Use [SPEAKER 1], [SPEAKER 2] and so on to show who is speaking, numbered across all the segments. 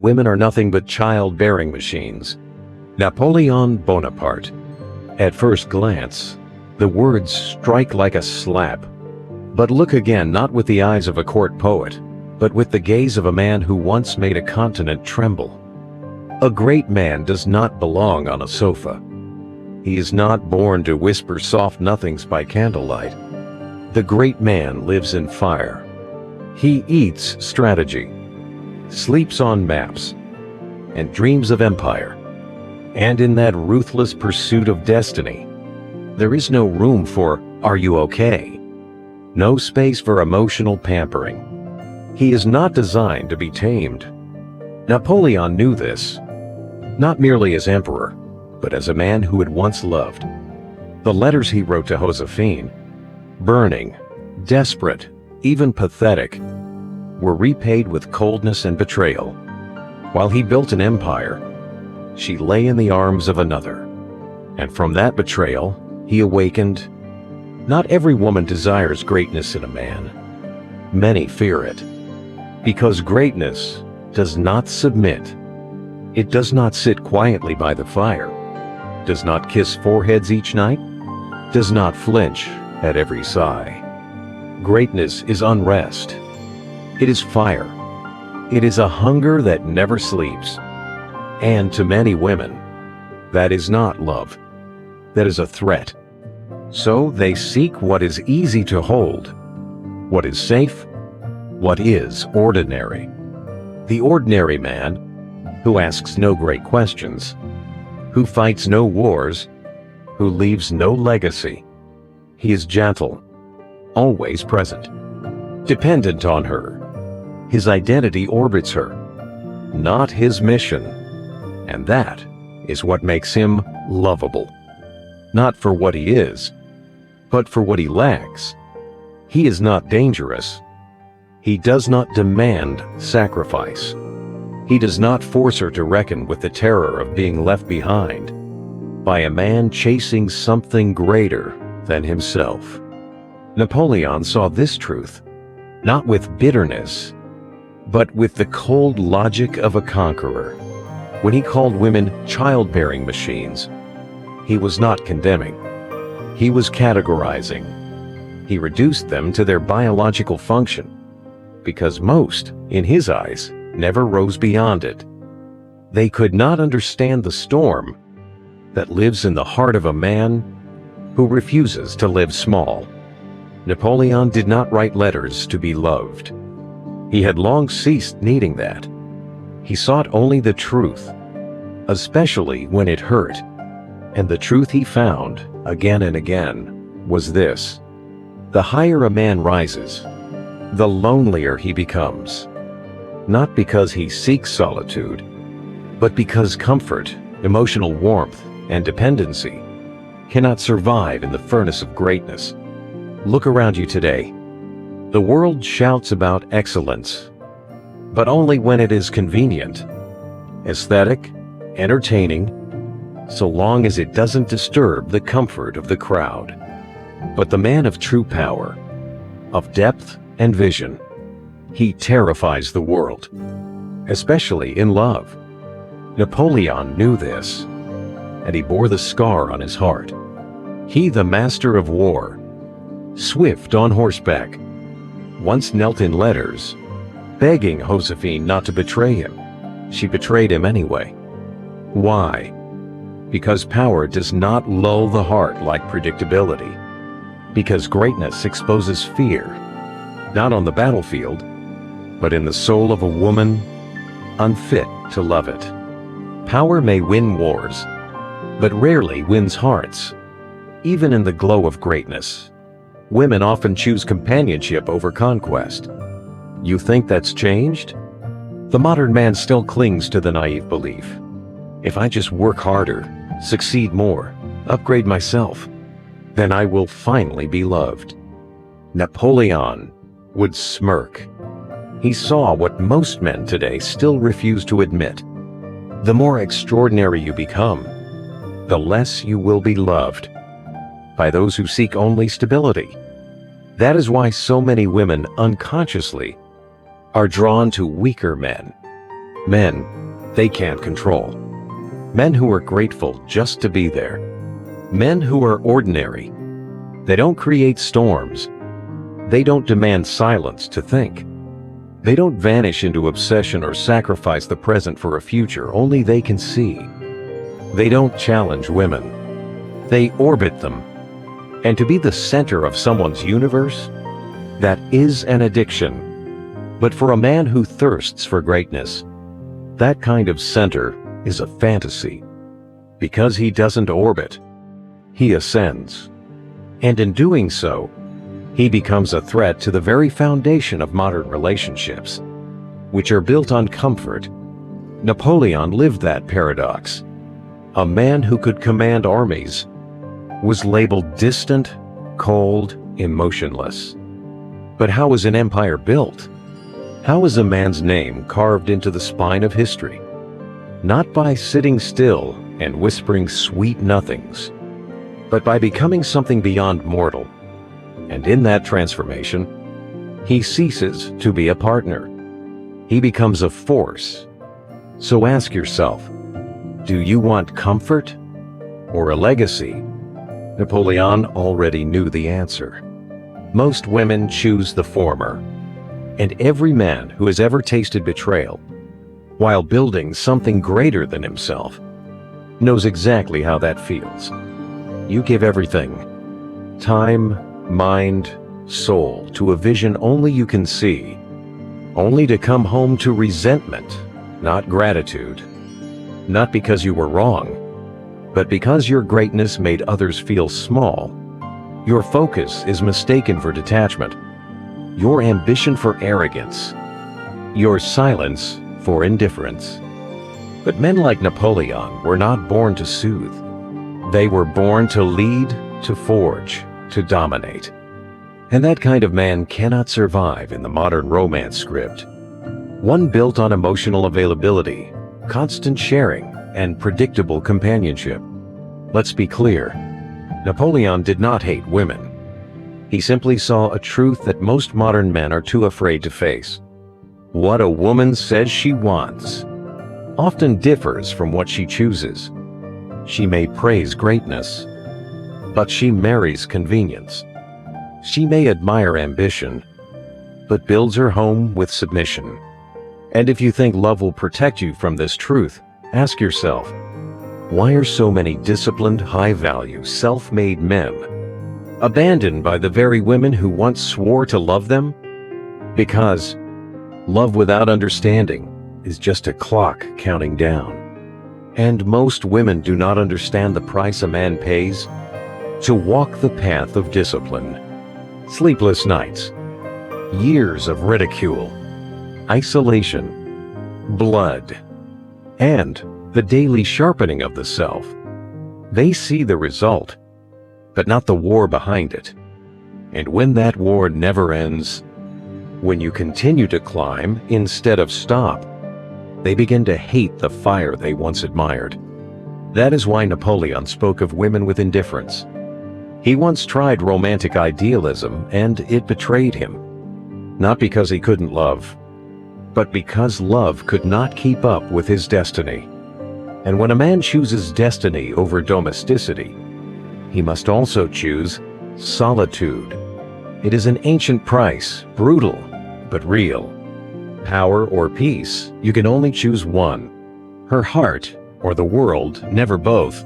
[SPEAKER 1] Women are nothing but childbearing machines. Napoleon Bonaparte. At first glance, the words strike like a slap. But look again, not with the eyes of a court poet, but with the gaze of a man who once made a continent tremble. A great man does not belong on a sofa. He is not born to whisper soft nothings by candlelight. The great man lives in fire. He eats strategy, sleeps on maps, and dreams of empire. And in that ruthless pursuit of destiny, there is no room for "Are you okay?" No space for emotional pampering. He is not designed to be tamed. Napoleon knew this, not merely as emperor, but as a man who had once loved. The letters he wrote to Joséphine, burning, desperate, even pathetic, were repaid with coldness and betrayal. While he built an empire, she lay in the arms of another. And from that betrayal, he awakened. Not every woman desires greatness in a man. Many fear it. Because greatness does not submit. It does not sit quietly by the fire, does not kiss foreheads each night, does not flinch at every sigh. Greatness is unrest. It is fire. It is a hunger that never sleeps. And to many women, that is not love. That is a threat. So they seek what is easy to hold, what is safe, what is ordinary. The ordinary man, who asks no great questions, who fights no wars, who leaves no legacy. He is gentle, always present, dependent on her. His identity orbits her, not his mission. And that is what makes him lovable. Not for what he is, but for what he lacks. He is not dangerous. He does not demand sacrifice. He does not force her to reckon with the terror of being left behind by a man chasing something greater than himself. Napoleon saw this truth, not with bitterness, but with the cold logic of a conqueror. When he called women childbearing machines, he was not condemning. He was categorizing. He reduced them to their biological function, because most, in his eyes, never rose beyond it. They could not understand the storm that lives in the heart of a man who refuses to live small. Napoleon did not write letters to be loved. He had long ceased needing that. He sought only the truth, especially when it hurt. And the truth he found, again and again, was this: the higher a man rises, the lonelier he becomes. Not because he seeks solitude, but because comfort, emotional warmth, and dependency cannot survive in the furnace of greatness. Look around you today. The world shouts about excellence, but only when it is convenient, aesthetic, entertaining, so long as it doesn't disturb the comfort of the crowd. But the man of true power, of depth and vision, he terrifies the world, especially in love. Napoleon knew this, and he bore the scar on his heart. He, the master of war, swift on horseback, once knelt in letters, begging Joséphine not to betray him. She betrayed him anyway. Why? Because power does not lull the heart like predictability. Because greatness exposes fear, not on the battlefield, but in the soul of a woman unfit to love it. Power may win wars, but rarely wins hearts. Even in the glow of greatness, women often choose companionship over conquest. You think that's changed? The modern man still clings to the naive belief: if I just work harder, succeed more, upgrade myself, then I will finally be loved. Napoleon would smirk. He saw what most men today still refuse to admit. The more extraordinary you become, the less you will be loved by those who seek only stability. That is why so many women unconsciously are drawn to weaker men, Men they can't control. Men who are grateful just to be there. Men who are ordinary. They don't create storms. They don't demand silence to think. They don't vanish into obsession or sacrifice the present for a future only they can see. They don't challenge women. They orbit them. And to be the center of someone's universe, that is an addiction. But for a man who thirsts for greatness, that kind of center is a fantasy. Because he doesn't orbit, he ascends. And in doing so, he becomes a threat to the very foundation of modern relationships, which are built on comfort. Napoleon lived that paradox. A man who could command armies was labeled distant, cold, emotionless. But how was an empire built? How is a man's name carved into the spine of history? Not by sitting still and whispering sweet nothings, but by becoming something beyond mortal. And in that transformation, he ceases to be a partner. He becomes a force. So ask yourself, do you want comfort or a legacy? Napoleon already knew the answer. Most women choose the former. And every man who has ever tasted betrayal, while building something greater than himself, knows exactly how that feels. You give everything, time, mind, soul, to a vision only you can see, only to come home to resentment, not gratitude. Not because you were wrong, but because your greatness made others feel small. Your focus is mistaken for detachment, your ambition for arrogance, your silence for indifference. But men like Napoleon were not born to soothe. They were born to lead, to forge, to dominate. And that kind of man cannot survive in the modern romance script. One built on emotional availability, constant sharing, and predictable companionship. Let's be clear, Napoleon did not hate women. He simply saw a truth that most modern men are too afraid to face. What a woman says she wants often differs from what she chooses. She may praise greatness, but she marries convenience. She may admire ambition, but builds her home with submission. And if you think love will protect you from this truth, ask yourself, why are so many disciplined, high-value, self-made men abandoned by the very women who once swore to love them? Because love without understanding is just a clock counting down. And most women do not understand the price a man pays to walk the path of discipline. Sleepless nights, years of ridicule, isolation, blood, and the daily sharpening of the self. They see the result, but not the war behind it. And when that war never ends, when you continue to climb instead of stop, they begin to hate the fire they once admired. That is why Napoleon spoke of women with indifference. He once tried romantic idealism and it betrayed him. Not because he couldn't love, but because love could not keep up with his destiny. And when a man chooses destiny over domesticity, he must also choose solitude. It is an ancient price, brutal, but real. Power or peace, you can only choose one. Her heart or the world, never both.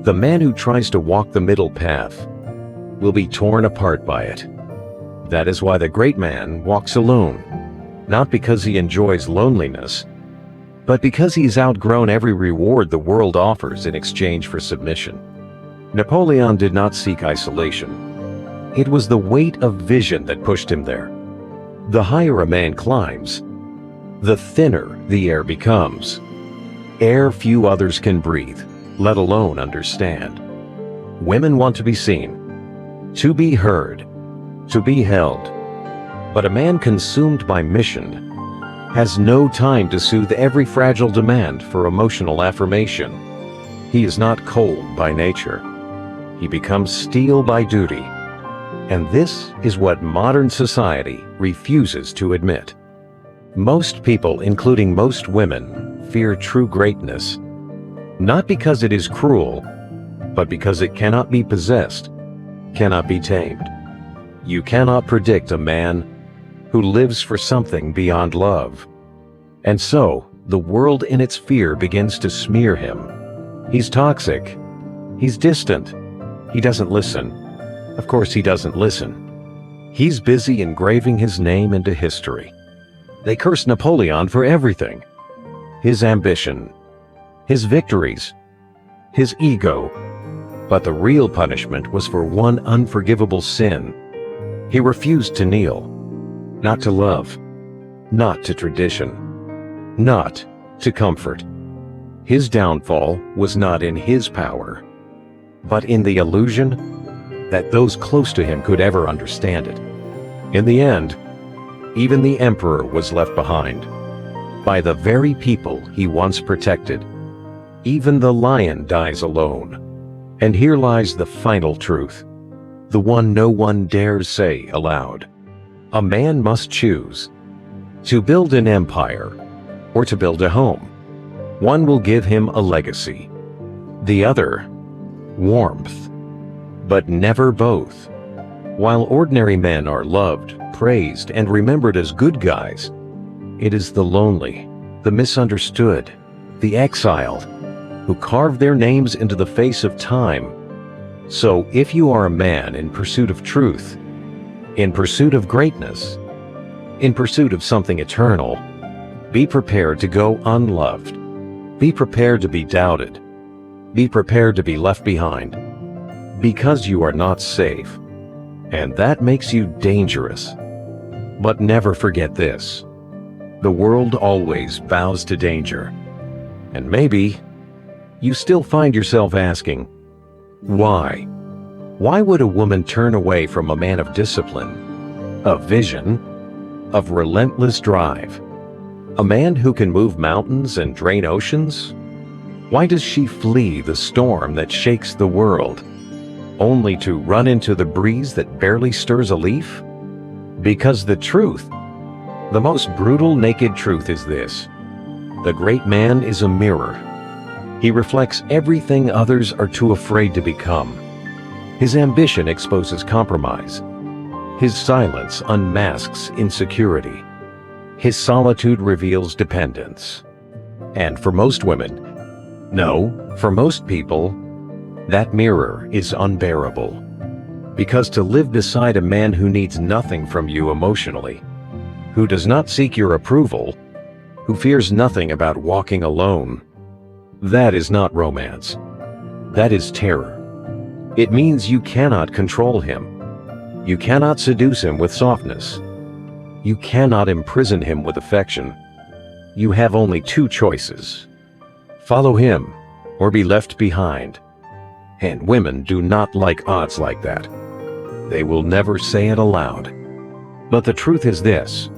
[SPEAKER 1] The man who tries to walk the middle path will be torn apart by it. That is why the great man walks alone, not because he enjoys loneliness, but because he's outgrown every reward the world offers in exchange for submission. Napoleon did not seek isolation. It was the weight of vision that pushed him there. The higher a man climbs, the thinner the air becomes. Air few others can breathe, let alone understand. Women want to be seen, to be heard, to be held. But a man consumed by mission has no time to soothe every fragile demand for emotional affirmation. He is not cold by nature. He becomes steel by duty. And this is what modern society refuses to admit. Most people, including most women, fear true greatness, not because it is cruel, but because it cannot be possessed, cannot be tamed. You cannot predict a man who lives for something beyond love. And so, the world in its fear begins to smear him. He's toxic. He's distant. He doesn't listen. Of course he doesn't listen. He's busy engraving his name into history. They curse Napoleon for everything. His ambition, his victories, his ego. But the real punishment was for one unforgivable sin. He refused to kneel, not to love, not to tradition, not to comfort. His downfall was not in his power, but in the illusion that those close to him could ever understand it. In the end, even the emperor was left behind by the very people he once protected. Even the lion dies alone. And here lies the final truth, the one no one dares say aloud. A man must choose to build an empire or to build a home. One will give him a legacy, the other, warmth, but never both. While ordinary men are loved, praised, and remembered as good guys, it is the lonely, the misunderstood, the exiled, who carve their names into the face of time. So if you are a man in pursuit of truth, in pursuit of greatness, in pursuit of something eternal, be prepared to go unloved. Be prepared to be doubted. Be prepared to be left behind, because you are not safe. And that makes you dangerous. But never forget this: the world always bows to danger. And maybe you still find yourself asking, why? Why would a woman turn away from a man of discipline, of vision, of relentless drive? A man who can move mountains and drain oceans? Why does she flee the storm that shakes the world, only to run into the breeze that barely stirs a leaf? Because the truth, the most brutal naked truth is this: the great man is a mirror. He reflects everything others are too afraid to become. His ambition exposes compromise. His silence unmasks insecurity. His solitude reveals dependence. And for most women, no, for most people, that mirror is unbearable. Because to live beside a man who needs nothing from you emotionally, who does not seek your approval, who fears nothing about walking alone, that is not romance. That is terror. It means you cannot control him. You cannot seduce him with softness. You cannot imprison him with affection. You have only two choices: follow him or be left behind. And women do not like odds like that. They will never say it aloud. But the truth is this: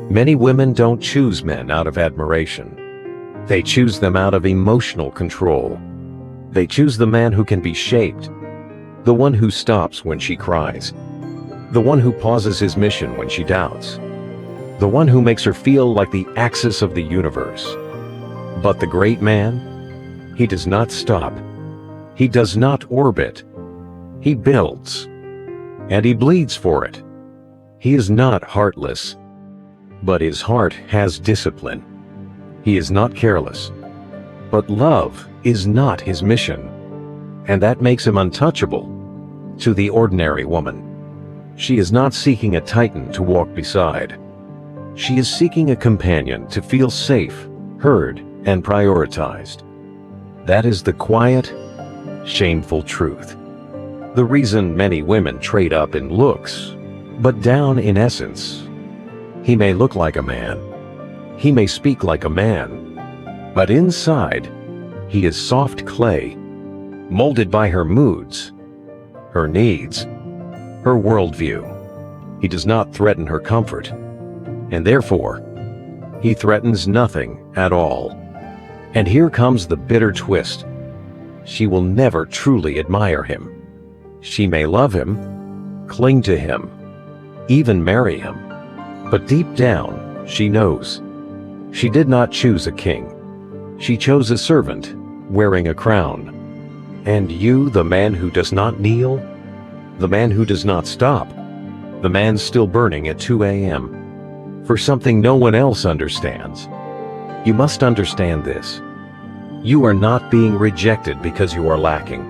[SPEAKER 1] many women don't choose men out of admiration. They choose them out of emotional control. They choose the man who can be shaped, the one who stops when she cries, the one who pauses his mission when she doubts, the one who makes her feel like the axis of the universe. But the great man, he does not stop. He does not orbit. He builds, and he bleeds for it. He is not heartless, but his heart has discipline. He is not careless, but love is not his mission, and that makes him untouchable to the ordinary woman. She is not seeking a titan to walk beside. She is seeking a companion to feel safe, heard, and prioritized. That is the quiet, shameful truth. The reason many women trade up in looks, but down in essence. He may look like a man. He may speak like a man. But inside, he is soft clay, molded by her moods, her needs, her worldview. He does not threaten her comfort, and therefore, he threatens nothing at all. And here comes the bitter twist. She will never truly admire him. She may love him, cling to him, even marry him. But deep down, She knows. She did not choose a king. She chose a servant, wearing a crown. And you, the man who does not kneel, the man who does not stop, the man still burning at 2 a.m. for something no one else understands. You must understand this. You are not being rejected because you are lacking.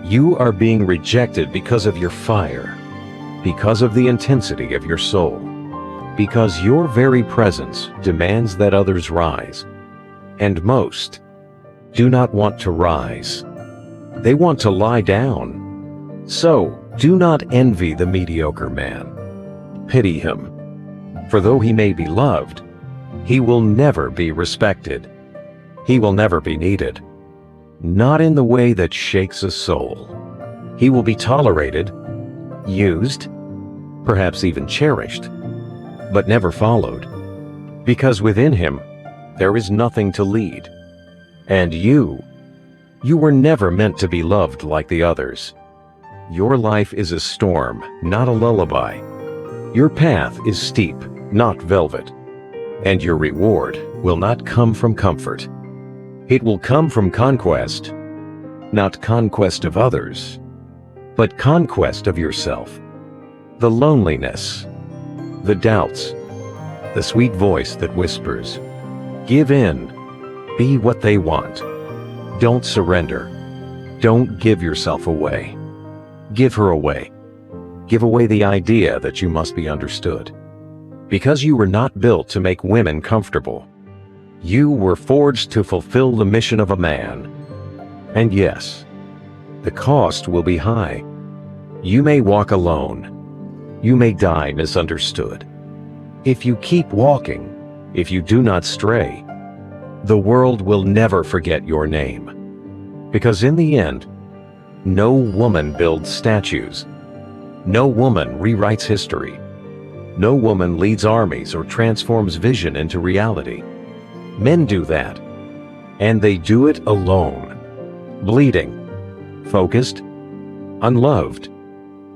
[SPEAKER 1] You are being rejected because of your fire, because of the intensity of your soul, because your very presence demands that others rise. And most do not want to rise. They want to lie down. So, do not envy the mediocre man. Pity him. For though he may be loved, he will never be respected. He will never be needed. Not in the way that shakes a soul. He will be tolerated, used, perhaps even cherished, but never followed. Because within him, there is nothing to lead. And you were never meant to be loved like the others. Your life is a storm, not a lullaby. Your path is steep, not velvet. And your reward will not come from comfort. It will come from conquest, not conquest of others, but conquest of yourself. The loneliness, the doubts, the sweet voice that whispers, give in, be what they want. Don't surrender. Don't give yourself away. Give her away. Give away the idea that you must be understood. Because you were not built to make women comfortable. You were forged to fulfill the mission of a man. And yes, the cost will be high. You may walk alone. You may die misunderstood. If you keep walking, if you do not stray, the world will never forget your name. Because in the end, no woman builds statues. No woman rewrites history. No woman leads armies or transforms vision into reality. Men do that. And they do it alone. Bleeding. Focused. Unloved.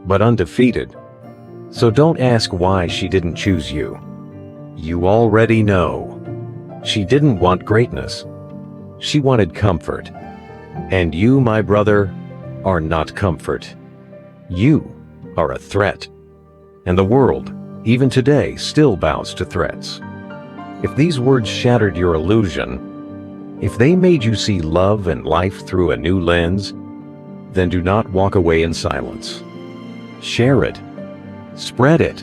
[SPEAKER 1] But undefeated. So don't ask why she didn't choose you. You already know. She didn't want greatness. She wanted comfort. And you, my brother, are not comfort. You are a threat. And the world, even today, still bows to threats. If these words shattered your illusion, if they made you see love and life through a new lens, then do not walk away in silence. Share it. Spread it.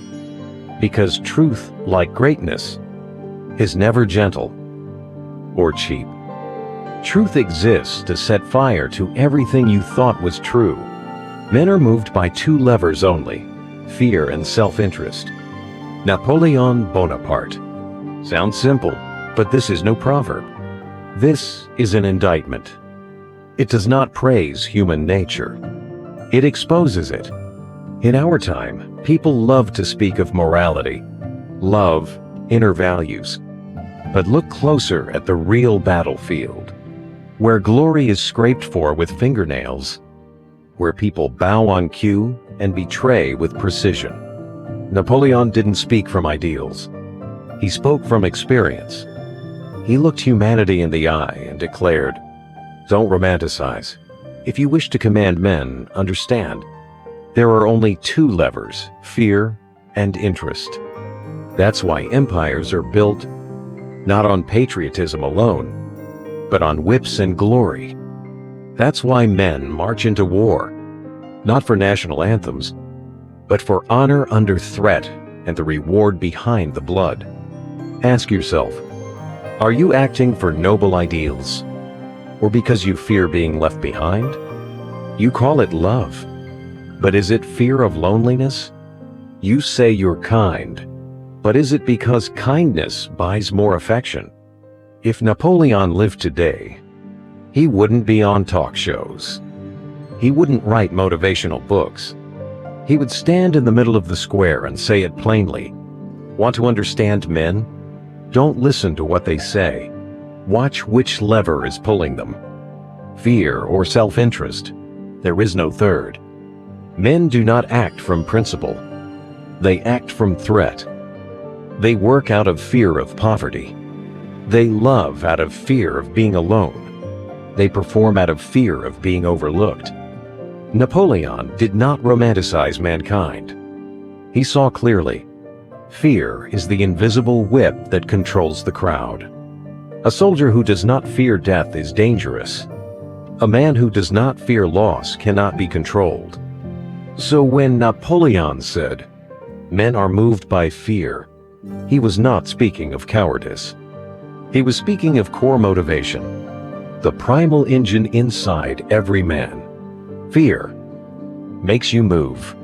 [SPEAKER 1] Because truth, like greatness, is never gentle or cheap. Truth exists to set fire to everything you thought was true. Men are moved by two levers only, fear and self-interest. Napoleon Bonaparte. Sounds simple, but this is no proverb. This is an indictment. It does not praise human nature. It exposes it. In our time, people love to speak of morality, love, inner values. But look closer at the real battlefield, where glory is scraped for with fingernails, where people bow on cue and betray with precision. Napoleon didn't speak from ideals. He spoke from experience. He looked humanity in the eye and declared, "Don't romanticize. If you wish to command men, understand. There are only two levers, fear and interest." That's why empires are built not on patriotism alone, but on whips and glory. That's why men march into war, not for national anthems, but for honor under threat and the reward behind the blood. Ask yourself, are you acting for noble ideals, or because you fear being left behind? You call it love, but is it fear of loneliness? You say you're kind, but is it because kindness buys more affection? If Napoleon lived today, he wouldn't be on talk shows. He wouldn't write motivational books. He would stand in the middle of the square and say it plainly. Want to understand men? Don't listen to what they say. Watch which lever is pulling them. Fear or self-interest. There is no third. Men do not act from principle. They act from threat. They work out of fear of poverty. They love out of fear of being alone. They perform out of fear of being overlooked. Napoleon did not romanticize mankind. He saw clearly. Fear is the invisible whip that controls the crowd. A soldier who does not fear death is dangerous. A man who does not fear loss cannot be controlled. So when Napoleon said, "Men are moved by fear," he was not speaking of cowardice. He was speaking of core motivation, the primal engine inside every man. Fear makes you move,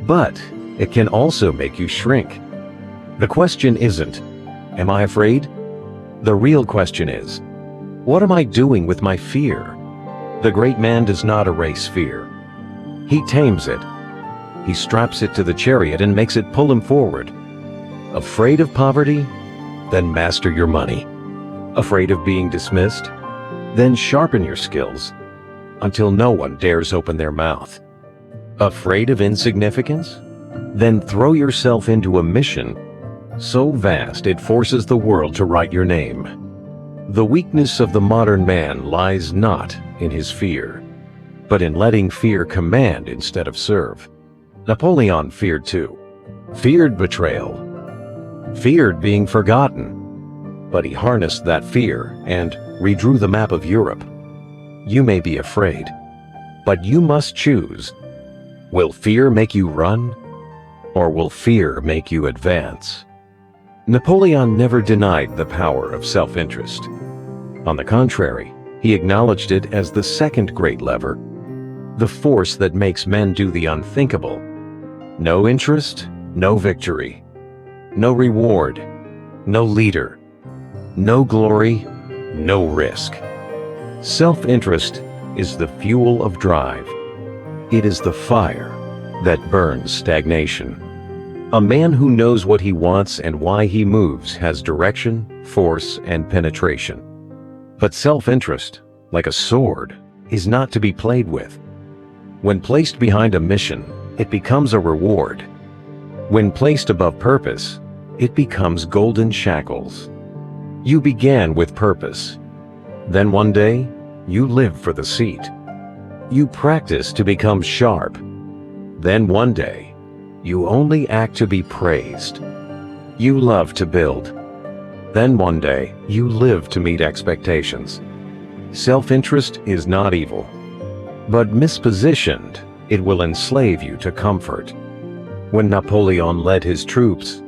[SPEAKER 1] but it can also make you shrink. The question isn't, am I afraid? The real question is, what am I doing with my fear? The great man does not erase fear. He tames it. He straps it to the chariot and makes it pull him forward. Afraid of poverty? Then master your money. Afraid of being dismissed? Then sharpen your skills until no one dares open their mouth. Afraid of insignificance? Then throw yourself into a mission so vast it forces the world to write your name. The weakness of the modern man lies not in his fear, but in letting fear command instead of serve. Napoleon feared too. Feared betrayal. Feared being forgotten. But he harnessed that fear and redrew the map of Europe. You may be afraid, but you must choose. Will fear make you run, or will fear make you advance? Napoleon never denied the power of self-interest. On the contrary, he acknowledged it as the second great lever, the force that makes men do the unthinkable. No interest, no victory. No reward, no leader. No glory, no risk. Self-interest is the fuel of drive. It is the fire that burns stagnation. A man who knows what he wants and why he moves has direction, force, and penetration. But self-interest, like a sword, is not to be played with. When placed behind a mission, it becomes a reward. When placed above purpose, it becomes golden shackles. You began with purpose. Then one day, you live for the seat. You practice to become sharp. Then one day, you only act to be praised. You love to build. Then one day, you live to meet expectations. Self-interest is not evil, but mispositioned, it will enslave you to comfort. When Napoleon led his troops,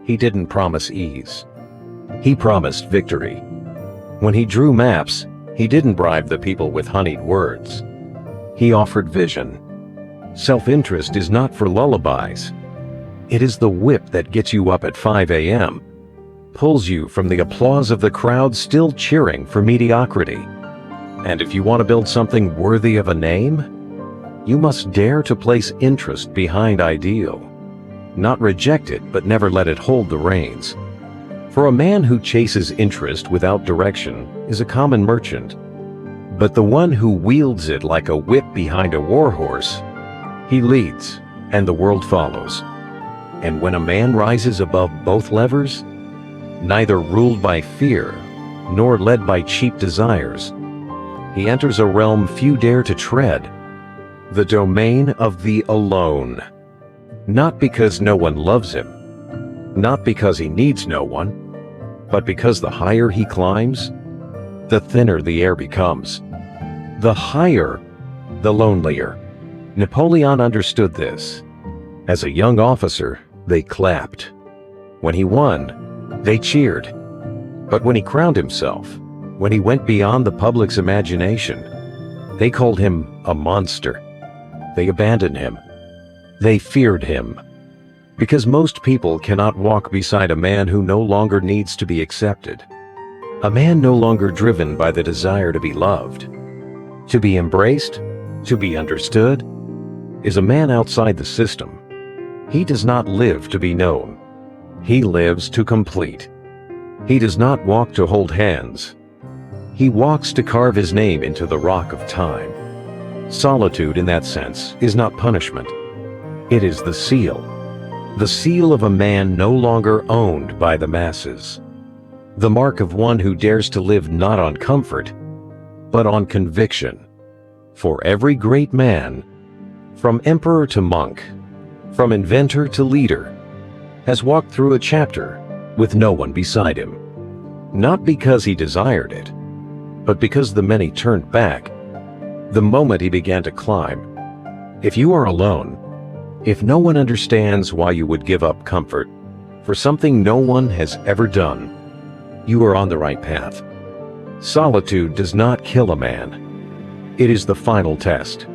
[SPEAKER 1] he didn't promise ease. He promised victory. When he drew maps, he didn't bribe the people with honeyed words. He offered vision. Self-interest is not for lullabies. It is the whip that gets you up at 5 a.m., pulls you from the applause of the crowd still cheering for mediocrity. And if you want to build something worthy of a name, you must dare to place interest behind ideal. Not reject it, but never let it hold the reins. For a man who chases interest without direction is a common merchant. But the one who wields it like a whip behind a warhorse, he leads, and the world follows. And when a man rises above both levers, neither ruled by fear, nor led by cheap desires, he enters a realm few dare to tread, the domain of the alone. Not because no one loves him, not because he needs no one, but because the higher he climbs, the thinner the air becomes. The higher, the lonelier. Napoleon understood this. As a young officer, they clapped. When he won, they cheered. But when he crowned himself, when he went beyond the public's imagination, they called him a monster. They abandoned him. They feared him. Because most people cannot walk beside a man who no longer needs to be accepted. A man no longer driven by the desire to be loved, to be embraced, to be understood, is a man outside the system. He does not live to be known. He lives to complete. He does not walk to hold hands. He walks to carve his name into the rock of time. Solitude, in that sense, is not punishment. It is the seal. the seal of a man no longer owned by the masses, the mark of one who dares to live not on comfort, but on conviction. For every great man, from emperor to monk, from inventor to leader, has walked through a chapter with no one beside him, not because he desired it, but because the many turned back the moment he began to climb. If you are alone, if no one understands why you would give up comfort for something no one has ever done, you are on the right path. Solitude does not kill a man. It is the final test,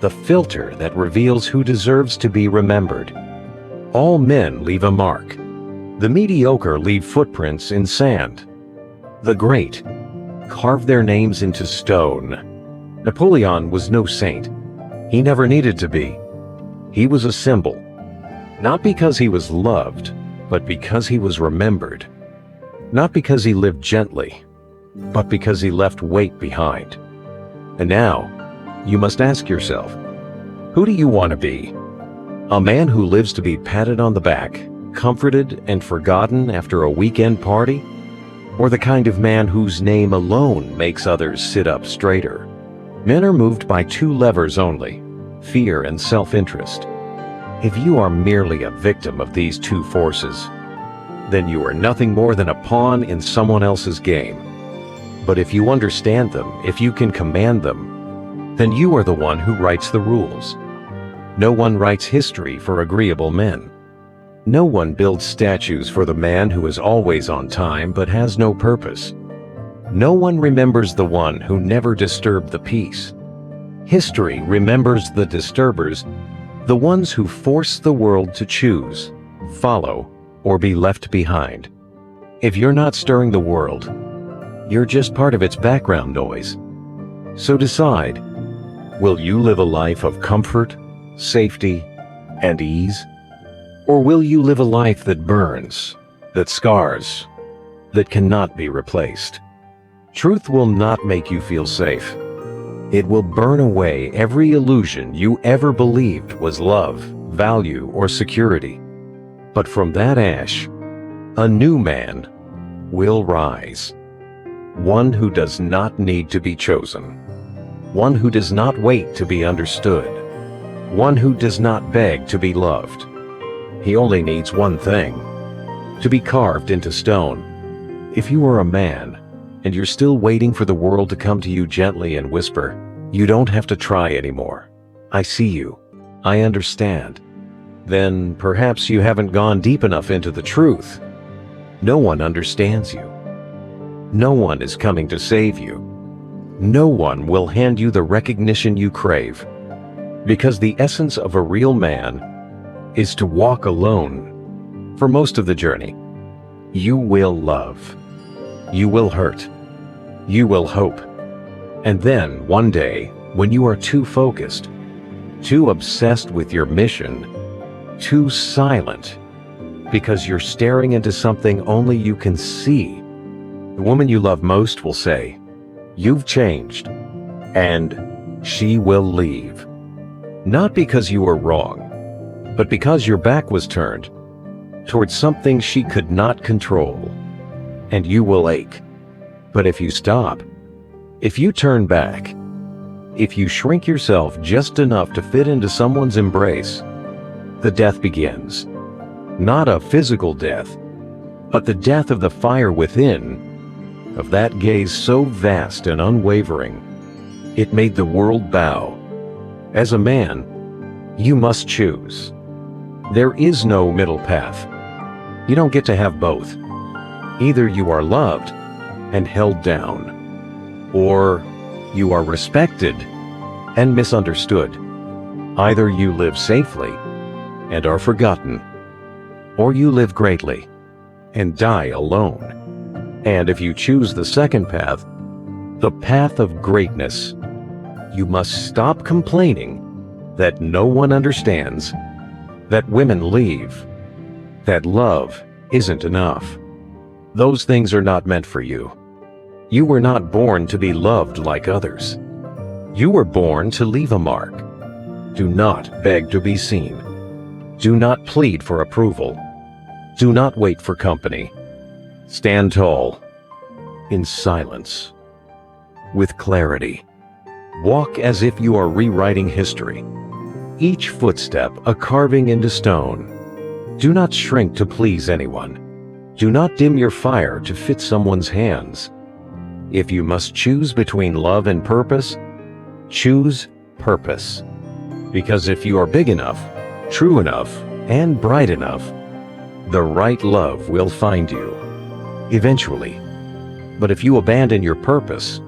[SPEAKER 1] the filter that reveals who deserves to be remembered. All men leave a mark. The mediocre leave footprints in sand. The great carve their names into stone. Napoleon was no saint. He never needed to be. He was a symbol, not because he was loved, but because he was remembered. Not because he lived gently, but because he left weight behind. And now, you must ask yourself, who do you want to be? A man who lives to be patted on the back, comforted and forgotten after a weekend party? Or the kind of man whose name alone makes others sit up straighter? Men are moved by two levers only, fear and self-interest. If you are merely a victim of these two forces, then you are nothing more than a pawn in someone else's game. But if you understand them, if you can command them, then you are the one who writes the rules. No one writes history for agreeable men. No one builds statues for the man who is always on time but has no purpose. No one remembers the one who never disturbed the peace. History remembers the disturbers, the ones who force the world to choose, follow, or be left behind. If you're not stirring the world, you're just part of its background noise. So decide, will you live a life of comfort, safety, and ease? Or will you live a life that burns, that scars, that cannot be replaced? Truth will not make you feel safe. It will burn away every illusion you ever believed was love, value, or security. But from that ash, a new man will rise. One who does not need to be chosen. One who does not wait to be understood. One who does not beg to be loved. He only needs one thing: to be carved into stone. If you are a man, and you're still waiting for the world to come to you gently and whisper, "You don't have to try anymore. I see you. I understand," then perhaps you haven't gone deep enough into the truth. No one understands you. No one is coming to save you. No one will hand you the recognition you crave. Because the essence of a real man is to walk alone for most of the journey. You will love. You will hurt. You will hope. And then, one day, when you are too focused, too obsessed with your mission, too silent, because you're staring into something only you can see, the woman you love most will say, "You've changed," and she will leave. Not because you were wrong, but because your back was turned towards something she could not control, and you will ache. But if you stop, if you turn back, if you shrink yourself just enough to fit into someone's embrace, the death begins. Not a physical death, but the death of the fire within, of that gaze so vast and unwavering, it made the world bow. As a man, you must choose. There is no middle path. You don't get to have both. Either you are loved and held down, or you are respected and misunderstood. Either you live safely and are forgotten, or you live greatly and die alone. And if you choose the second path, the path of greatness, you must stop complaining that no one understands, that women leave, that love isn't enough. Those things are not meant for you. You were not born to be loved like others. You were born to leave a mark. Do not beg to be seen. Do not plead for approval. Do not wait for company. Stand tall, in silence, with clarity. Walk as if you are rewriting history. Each footstep a carving into stone. Do not shrink to please anyone. Do not dim your fire to fit someone's hands. If you must choose between love and purpose, choose purpose. Because if you are big enough, true enough, and bright enough, the right love will find you, eventually. But if you abandon your purpose,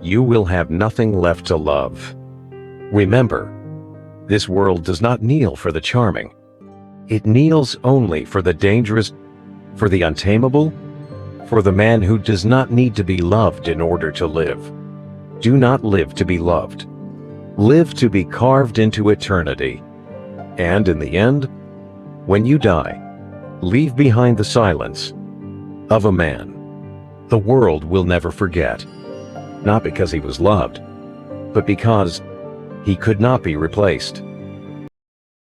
[SPEAKER 1] you will have nothing left to love. Remember, this world does not kneel for the charming. It kneels only for the dangerous, for the untamable, for the man who does not need to be loved in order to live. Do not live to be loved. Live to be carved into eternity. And in the end, when you die, leave behind the silence of a man the world will never forget. Not because he was loved, but because he could not be replaced.